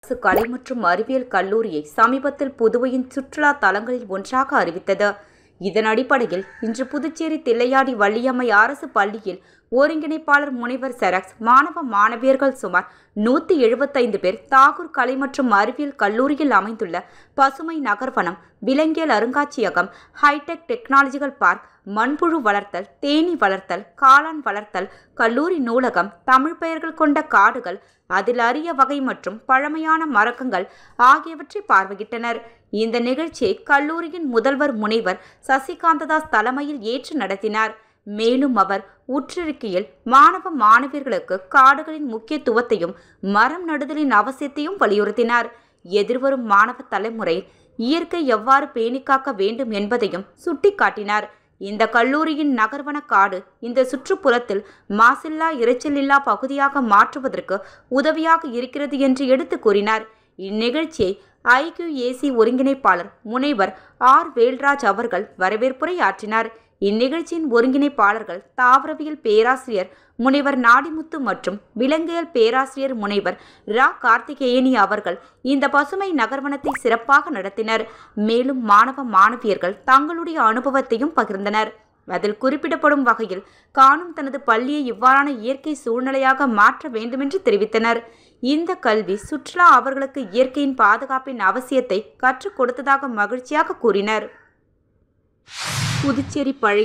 அரசு கலை மற்றும் அறிவியல் கல்லூரியை சமீபத்தில் புதுவையின் சுற்றுலா தலங்களில் ஒன்றாக அறிவித்தது. இதன் அடிப்படையில் இன்று புதுச்சேரி தில்லையாடி வள்ளியம்மை அரசு பள்ளியில் ஒருங்கிணைப்பாளர் முனைவர் செராக்ஸ் மாணவ மாணவியர்கள் சுமார் 175 பேர் தாகூர் கலை மற்றும் அறிவியல் கல்லூரியில் அமைந்துள்ள பசுமை நகர்வனம், விலங்கியல் அருங்காட்சியகம், ஹைடெக் டெக்னாலஜிக்கல் பார்க், மண்புழு வளர்த்தல், தேனீ வளர்த்தல், காளான் வளர்த்தல், கல்லூரி நூலகம், தமிழ் பெயர்கள் கொண்ட காடுகள், அதில் அரிய வகை மற்றும் பழமையான மரக்கங்கள் ஆகியவற்றை பார்வையிட்டனர். இந்த நிகழ்ச்சியை கல்லூரியின் முதல்வர் முனைவர் சசிகாந்ததாஸ் தலைமையில் ஏற்று நடத்தினார். மேலும் அவர் உற்றிருக்கையில் மாணவ மாணவியர்களுக்கு காடுகளின் முக்கியத்துவத்தையும் மரம் நடுதலின் அவசியத்தையும் வலியுறுத்தினார். எதிர்வரும் மாணவ தலைமுறை இயற்கை எவ்வாறு பேணிக்காக்க வேண்டும் என்பதையும் சுட்டிக்காட்டினார். இந்த கல்லூரியின் நகர்வன காடு இந்த சுற்றுப்புறத்தில் மாசில்லா இரைச்சலில்லா பகுதியாக மாற்றுவதற்கு உதவியாக இருக்கிறது என்று எடுத்து கூறினார். இந்நிகழ்ச்சியை IQAC ஒருங்கிணைப்பாளர் முனைவர் R. வேல்ராஜ் அவர்கள் வரவேற்புரை ஆற்றினார். இந்நிகழ்ச்சியின் ஒருங்கிணைப்பாளர்கள் தாவரவியல் பேராசிரியர் முனைவர் நாடிமுத்து மற்றும் விலங்கியல் பேராசிரியர் முனைவர் ரா. கார்த்திகேயனி அவர்கள் இந்த பசுமை நகர்வனத்தை சிறப்பாக நடத்தினர். மேலும் மாணவ மாணவியர்கள் தங்களுடைய அனுபவத்தையும் பகிர்ந்தனர். அதில் குறிப்பிடப்படும் வகையில் காணும் தனது பள்ளியை இவ்வாறான இயற்கை சூழ்நிலையாக மாற்ற வேண்டுமென்று தெரிவித்தனர். இந்த கல்வி சுற்றுலா அவர்களுக்கு இயற்கையின் பாதுகாப்பின் அவசியத்தை கற்றுக் கொடுத்ததாக மகிழ்ச்சியாக கூறினர். புதுச்சேரி பழைய